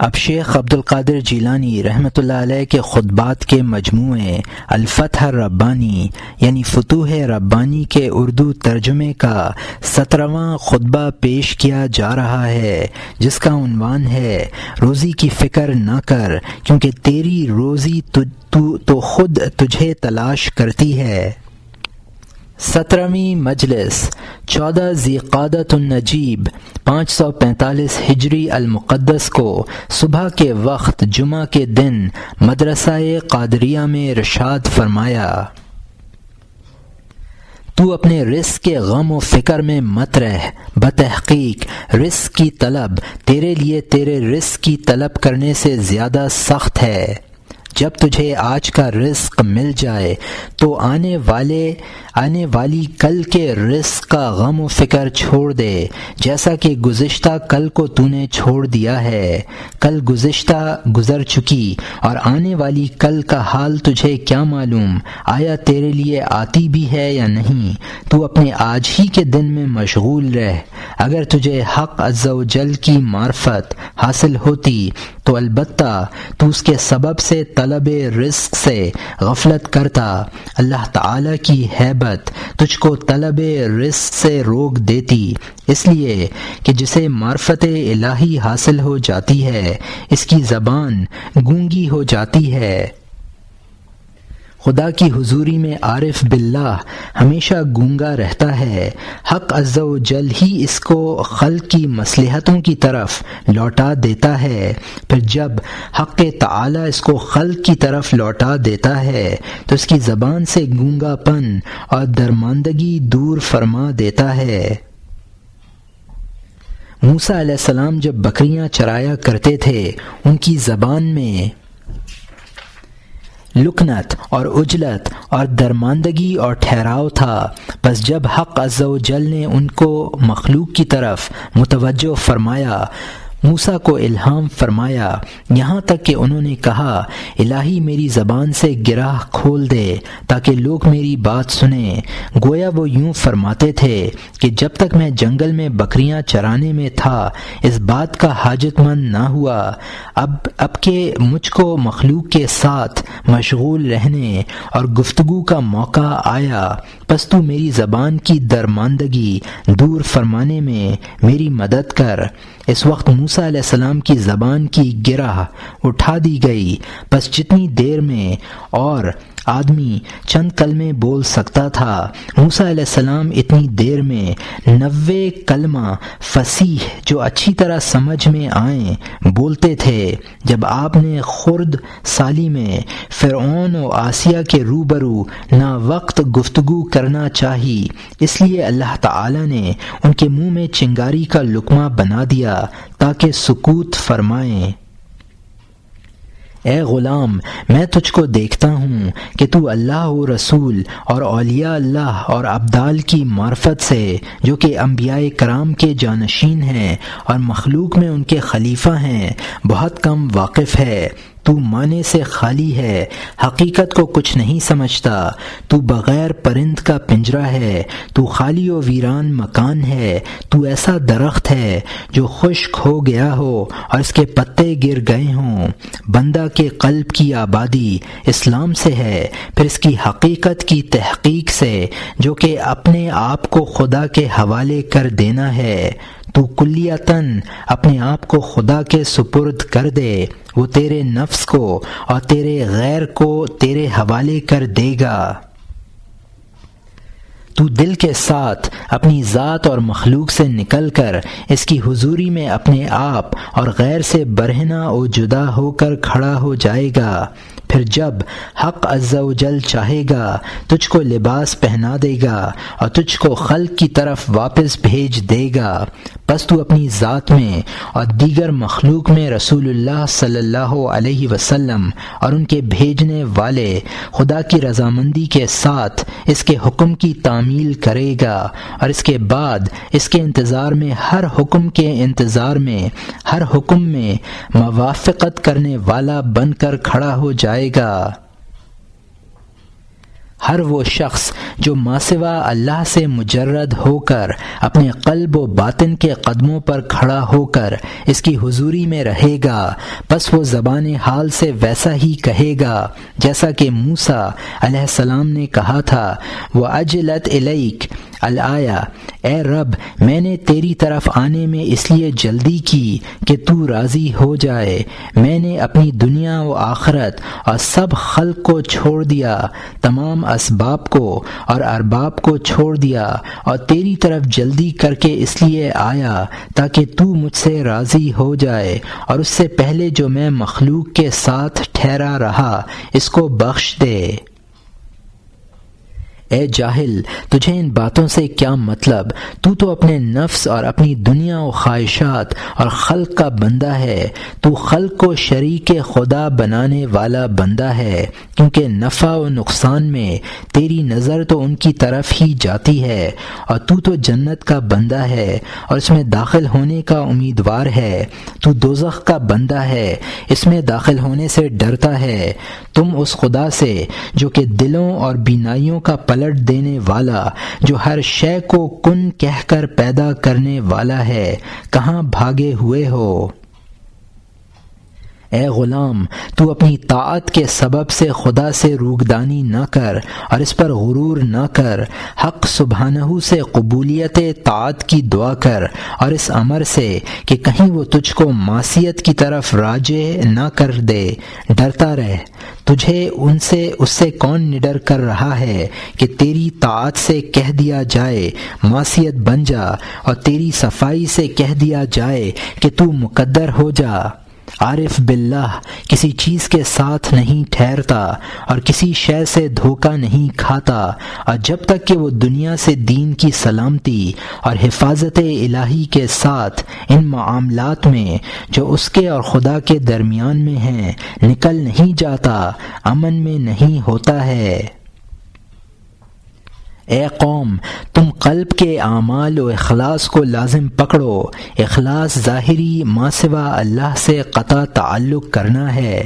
اب شیخ عبد القادر جیلانی رحمۃ اللہ علیہ کے خطبات کے مجموعے الفتح الربانی یعنی فتوح ربانی کے اردو ترجمے کا 17واں خطبہ پیش کیا جا رہا ہے، جس کا عنوان ہے روزی کی فکر نہ کر کیونکہ تیری روزی تو خود تجھے تلاش کرتی ہے۔ 17ویں مجلس 14 ذی قعدۃ النجیب 545 ہجری المقدس کو صبح کے وقت جمعہ کے دن مدرسہ قادریہ میں ارشاد فرمایا، تو اپنے رزق کے غم و فکر میں مت رہ، بتحقیق رزق کی طلب تیرے لیے تیرے رزق کی طلب کرنے سے زیادہ سخت ہے۔ جب تجھے آج کا رزق مل جائے تو آنے والی کل کے رزق کا غم و فکر چھوڑ دے، جیسا کہ گزشتہ کل کو تو نے چھوڑ دیا ہے۔ کل گزشتہ گزر چکی اور آنے والی کل کا حال تجھے کیا معلوم، آیا تیرے لیے آتی بھی ہے یا نہیں؟ تو اپنے آج ہی کے دن میں مشغول رہ۔ اگر تجھے حق عز و جل کی معرفت حاصل ہوتی تو البتہ تو اس کے سبب سے طلب رزق سے غفلت کرتا۔ اللہ تعالی کی ہیبت تجھ کو طلب رزق سے روک دیتی، اس لیے کہ جسے معرفت الہی حاصل ہو جاتی ہے اس کی زبان گونگی ہو جاتی ہے۔ خدا کی حضوری میں عارف باللہ ہمیشہ گونگا رہتا ہے۔ حق عز و جل ہی اس کو خلق کی مصلحتوں کی طرف لوٹا دیتا ہے، پھر جب حق تعالی اس کو خلق کی طرف لوٹا دیتا ہے تو اس کی زبان سے گونگا پن اور درماندگی دور فرما دیتا ہے۔ موسیٰ علیہ السلام جب بکریاں چرایا کرتے تھے ان کی زبان میں لکنت اور عجلت اور درماندگی اور ٹھہراؤ تھا، بس جب حق عز و جل نے ان کو مخلوق کی طرف متوجہ فرمایا، موسیٰ کو الہام فرمایا، یہاں تک کہ انہوں نے کہا الہی میری زبان سے گرہ کھول دے تاکہ لوگ میری بات سنیں۔ گویا وہ یوں فرماتے تھے کہ جب تک میں جنگل میں بکریاں چرانے میں تھا اس بات کا حاجت مند نہ ہوا، اب کہ مجھ کو مخلوق کے ساتھ مشغول رہنے اور گفتگو کا موقع آیا، پس تو میری زبان کی درماندگی دور فرمانے میں میری مدد کر۔ اس وقت موسیٰ علیہ السلام کی زبان کی گرہ اٹھا دی گئی، پس جتنی دیر میں اور آدمی چند کلمے بول سکتا تھا موسیٰ علیہ السلام اتنی دیر میں 90 کلمہ فصیح جو اچھی طرح سمجھ میں آئیں بولتے تھے۔ جب آپ نے خرد سالی میں فرعون و آسیہ کے روبرو نا وقت گفتگو کرنا چاہی، اس لیے اللہ تعالی نے ان کے منہ میں چنگاری کا لقمہ بنا دیا تاکہ سکوت فرمائیں۔ اے غلام، میں تجھ کو دیکھتا ہوں کہ تو اللہ و رسول اور اولیاء اللہ اور ابدال کی معرفت سے جو کہ انبیاء کرام کے جانشین ہیں اور مخلوق میں ان کے خلیفہ ہیں بہت کم واقف ہے۔ تو معنی سے خالی ہے، حقیقت کو کچھ نہیں سمجھتا، تو بغیر پرند کا پنجرہ ہے، تو خالی و ویران مکان ہے، تو ایسا درخت ہے جو خشک ہو گیا ہو اور اس کے پتے گر گئے ہوں۔ بندہ کے قلب کی آبادی اسلام سے ہے، پھر اس کی حقیقت کی تحقیق سے جو کہ اپنے آپ کو خدا کے حوالے کر دینا ہے۔ تو کلیتاً اپنے آپ کو خدا کے سپرد کر دے، وہ تیرے نفس کو اور تیرے غیر کو تیرے حوالے کر دے گا۔ تو دل کے ساتھ اپنی ذات اور مخلوق سے نکل کر اس کی حضوری میں اپنے آپ اور غیر سے برہنہ و جدا ہو کر کھڑا ہو جائے گا۔ پھر جب حق عز و جل چاہے گا تجھ کو لباس پہنا دے گا اور تجھ کو خلق کی طرف واپس بھیج دے گا، پس تو اپنی ذات میں اور دیگر مخلوق میں رسول اللہ صلی اللہ علیہ وسلم اور ان کے بھیجنے والے خدا کی رضامندی کے ساتھ اس کے حکم کی تعمیل کرے گا، اور اس کے بعد اس کے انتظار میں ہر حکم کے انتظار میں ہر حکم میں موافقت کرنے والا بن کر کھڑا ہو جائے گا۔ ہر وہ شخص جو ماسوا اللہ سے مجرد ہو کر اپنے قلب و باطن کے قدموں پر کھڑا ہو کر اس کی حضوری میں رہے گا، پس وہ زبان حال سے ویسا ہی کہے گا جیسا کہ موسیٰ علیہ السلام نے کہا تھا، وَأَجْلَتْ إِلَيْكَ الآیہ، اے رب میں نے تیری طرف آنے میں اس لیے جلدی کی کہ تو راضی ہو جائے، میں نے اپنی دنیا و آخرت اور سب خلق کو چھوڑ دیا، تمام اسباب کو اور ارباب کو چھوڑ دیا اور تیری طرف جلدی کر کے اس لیے آیا تاکہ تو مجھ سے راضی ہو جائے، اور اس سے پہلے جو میں مخلوق کے ساتھ ٹھہرا رہا اس کو بخش دے۔ اے جاہل، تجھے ان باتوں سے کیا مطلب؟ تو اپنے نفس اور اپنی دنیا و خواہشات اور خلق کا بندہ ہے، تو خلق کو شریک خدا بنانے والا بندہ ہے، کیونکہ نفع و نقصان میں تیری نظر تو ان کی طرف ہی جاتی ہے، اور تو جنت کا بندہ ہے اور اس میں داخل ہونے کا امیدوار ہے، تو دوزخ کا بندہ ہے، اس میں داخل ہونے سے ڈرتا ہے۔ تم اس خدا سے جو کہ دلوں اور بینائیوں کا پلٹ دینے والا، جو ہر شے کو کن کہہ کر پیدا کرنے والا ہے، کہاں بھاگے ہوئے ہو؟ اے غلام، تو اپنی طاعت کے سبب سے خدا سے روگدانی نہ کر اور اس پر غرور نہ کر، حق سبحانہ سے قبولیت طاعت کی دعا کر اور اس امر سے کہ کہیں وہ تجھ کو معصیت کی طرف راجع نہ کر دے ڈرتا رہ۔ تجھے اس سے کون نڈر کر رہا ہے کہ تیری طاعت سے کہہ دیا جائے معصیت بن جا، اور تیری صفائی سے کہہ دیا جائے کہ تو مقدر ہو جا۔ عارف باللہ کسی چیز کے ساتھ نہیں ٹھہرتا اور کسی شے سے دھوکہ نہیں کھاتا، اور جب تک کہ وہ دنیا سے دین کی سلامتی اور حفاظت الہی کے ساتھ ان معاملات میں جو اس کے اور خدا کے درمیان میں ہیں نکل نہیں جاتا، امن میں نہیں ہوتا ہے۔ اے قوم، تم قلب کے اعمال و اخلاص کو لازم پکڑو۔ اخلاص ظاہری ما سوا اللہ سے قطع تعلق کرنا ہے،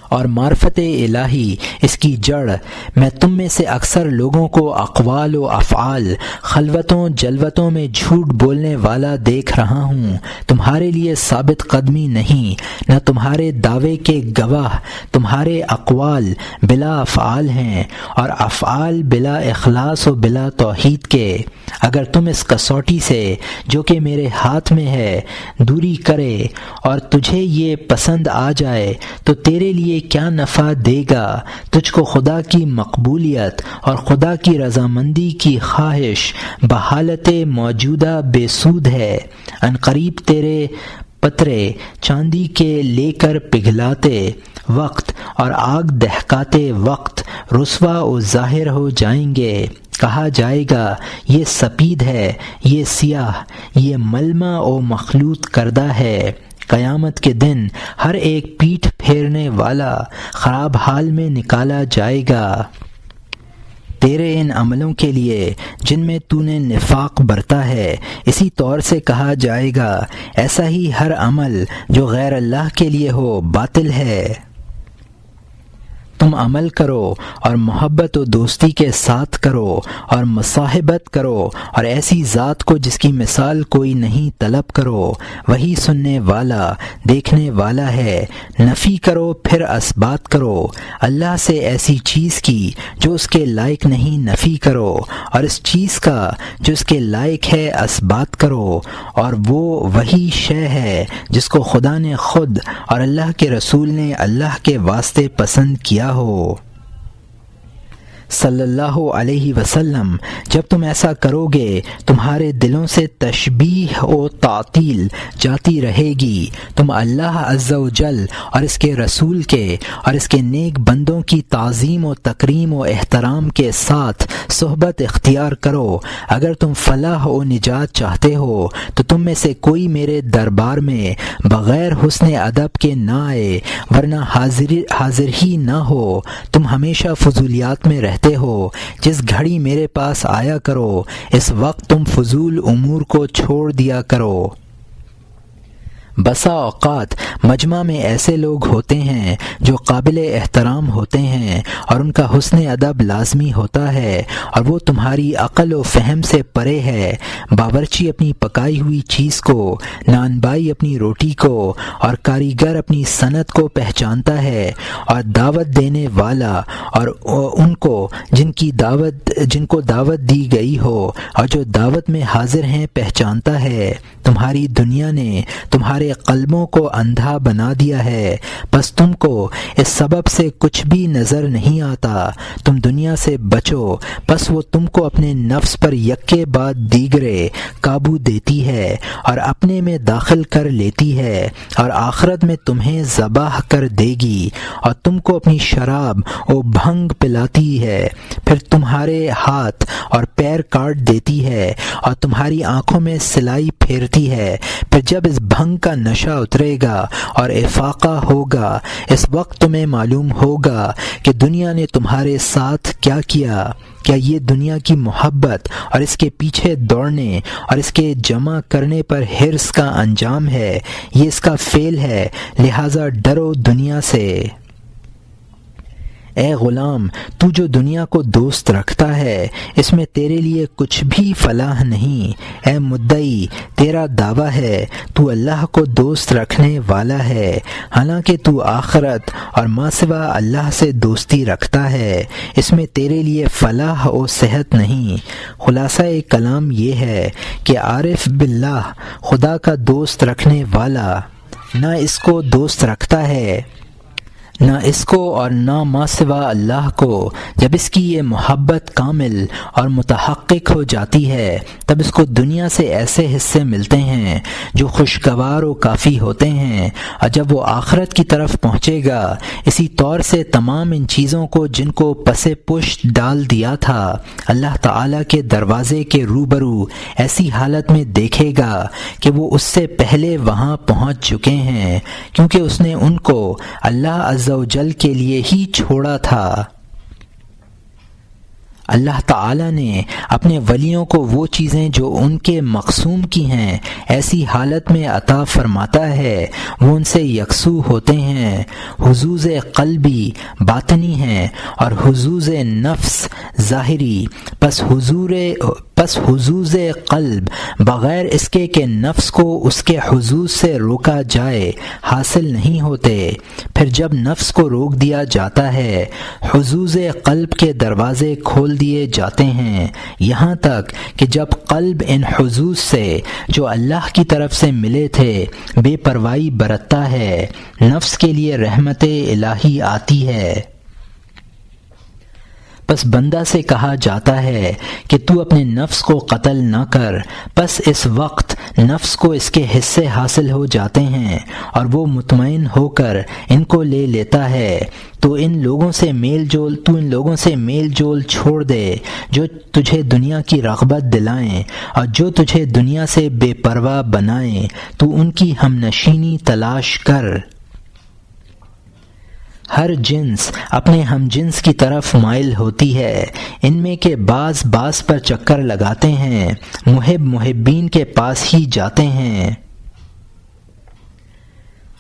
اور معرفت الہی اس کی جڑ۔ میں تم میں سے اکثر لوگوں کو اقوال و افعال، خلوتوں جلوتوں میں جھوٹ بولنے والا دیکھ رہا ہوں۔ تمہارے لیے ثابت قدمی نہیں، نہ تمہارے دعوے کے گواہ۔ تمہارے اقوال بلا افعال ہیں، اور افعال بلا اخلاص و بلا توحید کے۔ اگر تم اس کسوٹی سے جو کہ میرے ہاتھ میں ہے دوری کرے اور تجھے یہ پسند آ جائے تو تیرے لیے کیا نفع دے گا؟ تجھ کو خدا کی مقبولیت اور خدا کی رضامندی کی خواہش بحالت موجودہ بے سود ہے۔ عنقریب تیرے پترے چاندی کے لے کر پگھلاتے وقت اور آگ دہکاتے وقت رسوا و ظاہر ہو جائیں گے۔ کہا جائے گا یہ سپید ہے، یہ سیاہ، یہ ملمع و مخلوط کردہ ہے۔ قیامت کے دن ہر ایک پیٹھ پھیرنے والا خراب حال میں نکالا جائے گا۔ تیرے ان عملوں کے لیے جن میں تو نے نفاق برتا ہے اسی طور سے کہا جائے گا ایسا ہی ہر عمل جو غیر اللہ کے لیے ہو باطل ہے۔ تم عمل کرو اور محبت و دوستی کے ساتھ کرو اور مصاحبت کرو اور ایسی ذات کو جس کی مثال کوئی نہیں طلب کرو، وہی سننے والا دیکھنے والا ہے۔ نفی کرو پھر اثبات کرو، اللہ سے ایسی چیز کی جو اس کے لائق نہیں نفی کرو، اور اس چیز کا جو اس کے لائق ہے اثبات کرو، اور وہ وہی شے ہے جس کو خدا نے خود اور اللہ کے رسول نے اللہ کے واسطے پسند کیا ہو صلی اللہ علیہ وسلم۔ جب تم ایسا کرو گے تمہارے دلوں سے تشبیہ و تعطیل جاتی رہے گی۔ تم اللہ عز و جل اور اس کے رسول کے اور اس کے نیک بندوں کی تعظیم و تکریم و احترام کے ساتھ صحبت اختیار کرو۔ اگر تم فلاح و نجات چاہتے ہو تو تم میں سے کوئی میرے دربار میں بغیر حسن ادب کے نہ آئے، ورنہ حاضر ہی نہ ہو۔ تم ہمیشہ فضولیات میں رہتے ہو۔ جس گھڑی میرے پاس آیا کرو اس وقت تم فضول امور کو چھوڑ دیا کرو۔ بسا اوقات مجمع میں ایسے لوگ ہوتے ہیں جو قابل احترام ہوتے ہیں اور ان کا حسن ادب لازمی ہوتا ہے اور وہ تمہاری عقل و فہم سے پرے ہے۔ باورچی اپنی پکائی ہوئی چیز کو، نانبائی اپنی روٹی کو اور کاریگر اپنی صنعت کو پہچانتا ہے، اور دعوت دینے والا اور ان کو جن کو دعوت دی گئی ہو اور جو دعوت میں حاضر ہیں پہچانتا ہے۔ تمہاری دنیا نے تمہارے قلبوں کو اندھا بنا دیا ہے، بس تم کو اس سبب سے کچھ بھی نظر نہیں آتا۔ تم دنیا سے بچو، بس وہ تم کو اپنے نفس پر یکے بعد دیگرے قابو دیتی ہے اور اپنے میں داخل کر لیتی ہے، اور آخرت میں تمہیں ذبح کر دے گی اور تم کو اپنی شراب و بھنگ پلاتی ہے، پھر تمہارے ہاتھ اور پیر کاٹ دیتی ہے اور تمہاری آنکھوں میں سلائی پھیرتی ہے۔ پھر جب اس بھنگ کا نشہ اترے گا اور افاقہ ہوگا، اس وقت تمہیں معلوم ہوگا کہ دنیا نے تمہارے ساتھ کیا کیا۔ کیا یہ دنیا کی محبت اور اس کے پیچھے دوڑنے اور اس کے جمع کرنے پر حرص کا انجام ہے؟ یہ اس کا فعل ہے، لہٰذا ڈرو دنیا سے۔ اے غلام، تو جو دنیا کو دوست رکھتا ہے اس میں تیرے لیے کچھ بھی فلاح نہیں۔ اے مدعی، تیرا دعویٰ ہے تو اللہ کو دوست رکھنے والا ہے، حالانکہ تو آخرت اور ما سوا اللہ سے دوستی رکھتا ہے، اس میں تیرے لیے فلاح و صحت نہیں۔ خلاصہ کلام یہ ہے کہ عارف باللہ، خدا کا دوست رکھنے والا، نہ اس کو دوست رکھتا ہے، نہ اس کو اور نہ ما سوا اللہ کو۔ جب اس کی یہ محبت کامل اور متحقق ہو جاتی ہے تب اس کو دنیا سے ایسے حصے ملتے ہیں جو خوشگوار و کافی ہوتے ہیں، اور جب وہ آخرت کی طرف پہنچے گا اسی طور سے تمام ان چیزوں کو جن کو پس پشت ڈال دیا تھا اللہ تعالیٰ کے دروازے کے روبرو ایسی حالت میں دیکھے گا کہ وہ اس سے پہلے وہاں پہنچ چکے ہیں، کیونکہ اس نے ان کو اللہ عز و جل کے لیے ہی چھوڑا تھا۔ اللہ تعالیٰ نے اپنے ولیوں کو وہ چیزیں جو ان کے مقسوم کی ہیں ایسی حالت میں عطا فرماتا ہے وہ ان سے یکسو ہوتے ہیں۔ حظوظ قلبی باطنی ہیں اور حظوظ نفس ظاہری، پس حظوظ قلب بغیر اس کے کہ نفس کو اس کے حظوظ سے روکا جائے حاصل نہیں ہوتے۔ پھر جب نفس کو روک دیا جاتا ہے حظوظ قلب کے دروازے کھول دیے جاتے ہیں، یہاں تک کہ جب قلب ان حظوظ سے جو اللہ کی طرف سے ملے تھے بے پرواہی برتتا ہے، نفس کے لیے رحمت الہی آتی ہے۔ پس بندہ سے کہا جاتا ہے کہ تو اپنے نفس کو قتل نہ کر، پس اس وقت نفس کو اس کے حصے حاصل ہو جاتے ہیں اور وہ مطمئن ہو کر ان کو لے لیتا ہے۔ تو ان لوگوں سے میل جول چھوڑ دے جو تجھے دنیا کی رغبت دلائیں اور جو تجھے دنیا سے بے پرواہ بنائیں، تو ان کی ہم نشینی تلاش کر۔ ہر جنس اپنے ہم جنس کی طرف مائل ہوتی ہے، ان میں کے بعض پر چکر لگاتے ہیں، محبین کے پاس ہی جاتے ہیں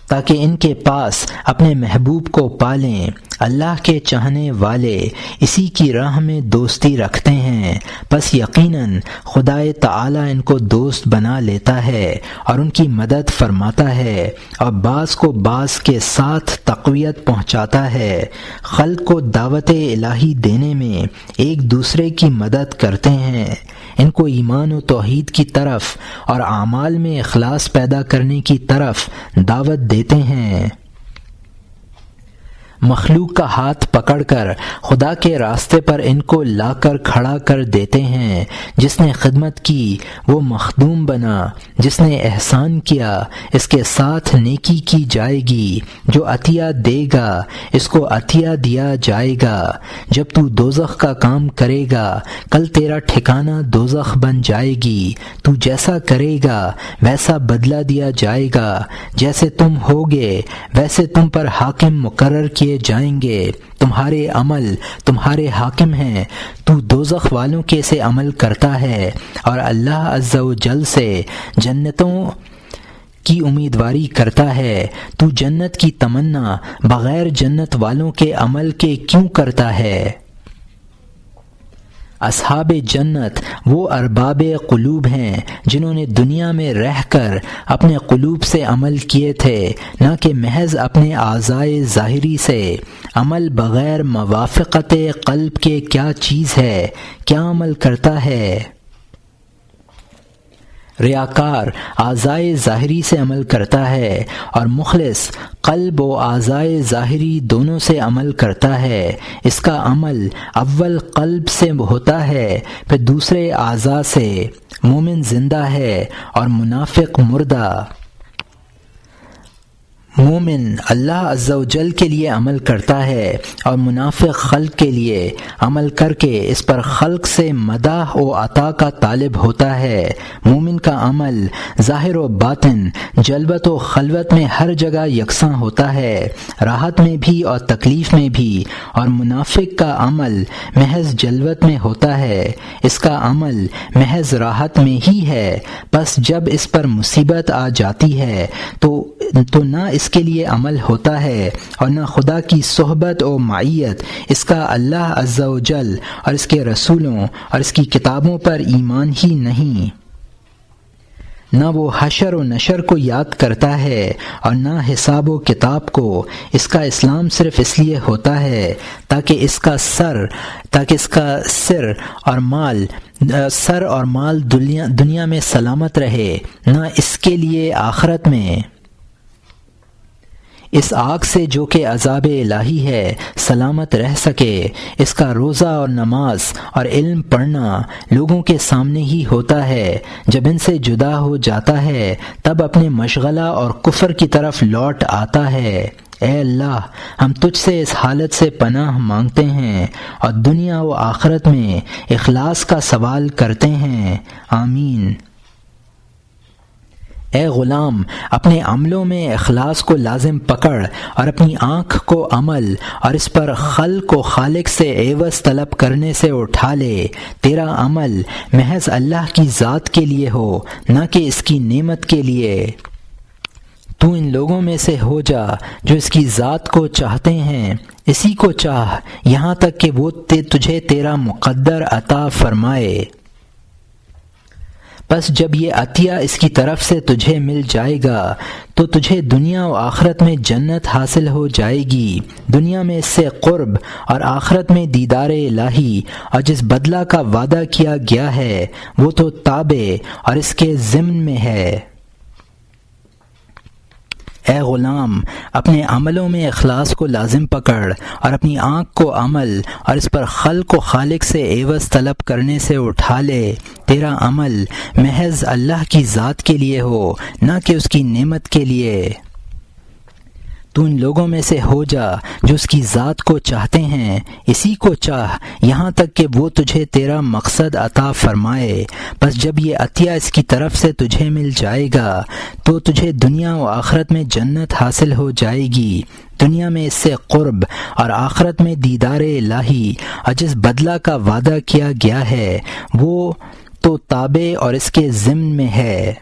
تاکہ ان کے پاس اپنے محبوب کو پالیں۔ اللہ کے چاہنے والے اسی کی راہ میں دوستی رکھتے ہیں، پس یقیناً خدائے تعالیٰ ان کو دوست بنا لیتا ہے اور ان کی مدد فرماتا ہے اور بعض کو بعض کے ساتھ تقویت پہنچاتا ہے۔ خلق کو دعوت الہی دینے میں ایک دوسرے کی مدد کرتے ہیں، ان کو ایمان و توحید کی طرف اور اعمال میں اخلاص پیدا کرنے کی طرف دعوت دیتے ہیں۔ مخلوق کا ہاتھ پکڑ کر خدا کے راستے پر ان کو لا کر کھڑا کر دیتے ہیں۔ جس نے خدمت کی وہ مخدوم بنا، جس نے احسان کیا اس کے ساتھ نیکی کی جائے گی، جو عطیہ دے گا اس کو عطیہ دیا جائے گا۔ جب تو دوزخ کا کام کرے گا کل تیرا ٹھکانہ دوزخ بن جائے گی، تو جیسا کرے گا ویسا بدلہ دیا جائے گا، جیسے تم ہوگے ویسے تم پر حاکم مقرر کیے جائیں گے، تمہارے عمل تمہارے حاکم ہیں۔ تو دوزخ والوں کے سے عمل کرتا ہے اور اللہ عز و جل سے جنتوں کی امیدواری کرتا ہے، تو جنت کی تمنا بغیر جنت والوں کے عمل کے کیوں کرتا ہے؟ اصحاب جنت وہ ارباب قلوب ہیں جنہوں نے دنیا میں رہ کر اپنے قلوب سے عمل کیے تھے، نہ کہ محض اپنے اعضائے ظاہری سے۔ عمل بغیر موافقت قلب کے کیا چیز ہے؟ کیا عمل کرتا ہے؟ ریاکار اعضائے ظاہری سے عمل کرتا ہے اور مخلص قلب و اعضائے ظاہری دونوں سے عمل کرتا ہے۔ اس کا عمل اول قلب سے ہوتا ہے، پھر دوسرے اعضاء سے۔ مومن زندہ ہے اور منافق مردہ۔ مومن اللہ عز و جل کے لیے عمل کرتا ہے اور منافق خلق کے لیے عمل کر کے اس پر خلق سے مداح و عطا کا طالب ہوتا ہے۔ مومن کا عمل ظاہر و باطن، جلوت و خلوت میں ہر جگہ یکساں ہوتا ہے، راحت میں بھی اور تکلیف میں بھی، اور منافق کا عمل محض جلوت میں ہوتا ہے، اس کا عمل محض راحت میں ہی ہے۔ بس جب اس پر مصیبت آ جاتی ہے تو نہ اس کے لیے عمل ہوتا ہے اور نہ خدا کی صحبت و معیت، اس کا اللہ عز و جل اور اس کے رسولوں اور اس کی کتابوں پر ایمان ہی نہیں۔ نہ وہ حشر و نشر کو یاد کرتا ہے اور نہ حساب و کتاب کو۔ اس کا اسلام صرف اس لیے ہوتا ہے تاکہ اس کا سر اور مال دنیا میں سلامت رہے، نہ اس کے لیے آخرت میں اس آگ سے جو کہ عذاب الہی ہے سلامت رہ سکے۔ اس کا روزہ اور نماز اور علم پڑھنا لوگوں کے سامنے ہی ہوتا ہے، جب ان سے جدا ہو جاتا ہے تب اپنے مشغلہ اور کفر کی طرف لوٹ آتا ہے۔ اے اللہ، ہم تجھ سے اس حالت سے پناہ مانگتے ہیں اور دنیا و آخرت میں اخلاص کا سوال کرتے ہیں، آمین۔ اے غلام، اپنے عملوں میں اخلاص کو لازم پکڑ اور اپنی آنکھ کو عمل اور اس پر خلق و خالق سے عوض طلب کرنے سے اٹھا لے۔ تیرا عمل محض اللہ کی ذات کے لیے ہو، نہ کہ اس کی نعمت کے لیے۔ تو ان لوگوں میں سے ہو جا جو اس کی ذات کو چاہتے ہیں، اسی کو چاہ یہاں تک کہ وہ تجھے تیرا مقدر عطا فرمائے۔ بس جب یہ عطیہ اس کی طرف سے تجھے مل جائے گا تو تجھے دنیا و آخرت میں جنت حاصل ہو جائے گی۔ دنیا میں اس سے قرب اور آخرت میں دیدار الہی، اور جس بدلہ کا وعدہ کیا گیا ہے وہ تو تابع اور اس کے ضمن میں ہے۔ اے غلام، اپنے عملوں میں اخلاص کو لازم پکڑ اور اپنی آنکھ کو عمل اور اس پر خلق و خالق سے عوض طلب کرنے سے اٹھا لے۔ تیرا عمل محض اللہ کی ذات کے لیے ہو، نہ کہ اس کی نعمت کے لیے۔ تو ان لوگوں میں سے ہو جا جو اس کی ذات کو چاہتے ہیں، اسی کو چاہ یہاں تک کہ وہ تجھے تیرا مقصد عطا فرمائے۔ بس جب یہ عطیہ اس کی طرف سے تجھے مل جائے گا تو تجھے دنیا و آخرت میں جنت حاصل ہو جائے گی۔ دنیا میں اس سے قرب اور آخرت میں دیدار الہی، اور جس بدلہ کا وعدہ کیا گیا ہے وہ تو تابع اور اس کے ضمن میں ہے۔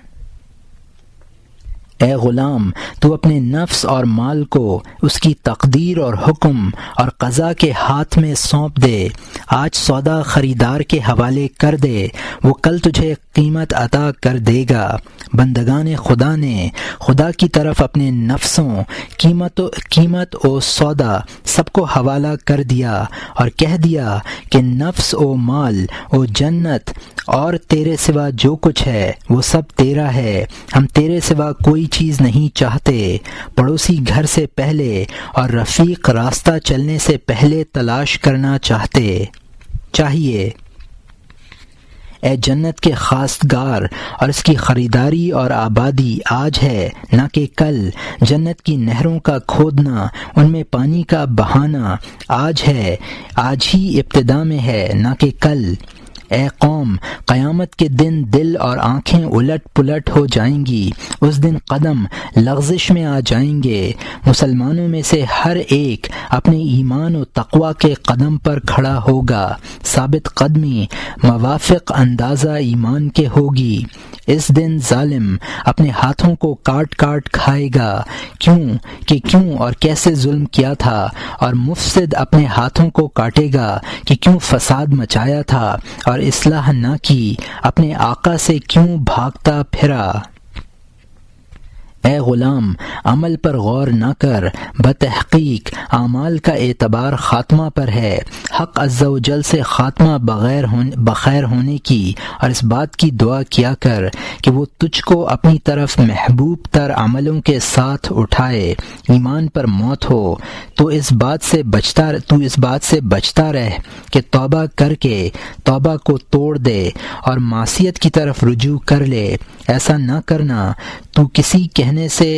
اے غلام، تو اپنے نفس اور مال کو اس کی تقدیر اور حکم اور قضا کے ہاتھ میں سونپ دے۔ آج سودا خریدار کے حوالے کر دے، وہ کل تجھے قیمت عطا کر دے گا۔ بندگان خدا نے خدا کی طرف اپنے نفسوں، قیمت و سودا سب کو حوالہ کر دیا اور کہہ دیا کہ نفس و مال و جنت اور تیرے سوا جو کچھ ہے وہ سب تیرا ہے، ہم تیرے سوا کوئی چیز نہیں چاہتے۔ پڑوسی گھر سے پہلے اور رفیق راستہ چلنے سے پہلے تلاش کرنا چاہیے۔ اے جنت کے خواستگار، اور اس کی خریداری اور آبادی آج ہے نہ کہ کل۔ جنت کی نہروں کا کھودنا، ان میں پانی کا بہانا آج ہے، آج ہی ابتدا میں ہے نہ کہ کل۔ اے قوم، قیامت کے دن دل اور آنکھیں الٹ پلٹ ہو جائیں گی، اس دن قدم لغزش میں آ جائیں گے، مسلمانوں میں سے ہر ایک اپنے ایمان و تقوی کے قدم پر کھڑا ہوگا، ثابت قدمی موافق اندازہ ایمان کے ہوگی۔ اس دن ظالم اپنے ہاتھوں کو کاٹ کاٹ کھائے گا، کیوں اور کیسے ظلم کیا تھا، اور مفسد اپنے ہاتھوں کو کاٹے گا کہ کیوں فساد مچایا تھا اور اصلاح نہ کی، اپنے آقا سے کیوں بھاگتا پھرا۔ اے غلام، عمل پر غور نہ کر، بتحقیق اعمال کا اعتبار خاتمہ پر ہے۔ حق عز و جل سے خاتمہ بخیر ہونے کی اور اس بات کی دعا کیا کر کہ وہ تجھ کو اپنی طرف محبوب تر عملوں کے ساتھ اٹھائے، ایمان پر موت ہو۔ تو اس بات سے بچتا رہ کہ توبہ کر کے توبہ کو توڑ دے اور معصیت کی طرف رجوع کر لے۔ ایسا نہ کرنا، تو کسی کہنے سے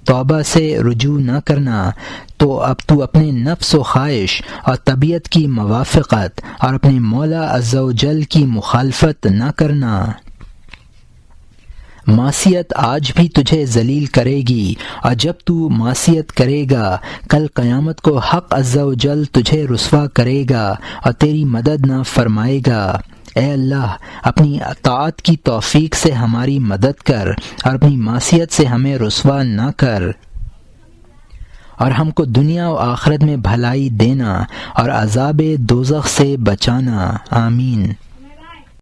توبہ سے رجوع نہ کرنا، تو اب تو اپنے نفس و خواہش اور طبیعت کی موافقت اور اپنے مولا عز و جل کی مخالفت نہ کرنا۔ معصیت آج بھی تجھے ذلیل کرے گی، اور جب تو معصیت کرے گا کل قیامت کو حق عز و جل تجھے رسوا کرے گا اور تیری مدد نہ فرمائے گا۔ اے اللہ، اپنی اطاعت کی توفیق سے ہماری مدد کر اور اپنی معصیت سے ہمیں رسوا نہ کر، اور ہم کو دنیا و آخرت میں بھلائی دینا اور عذاب دوزخ سے بچانا۔ آمین۔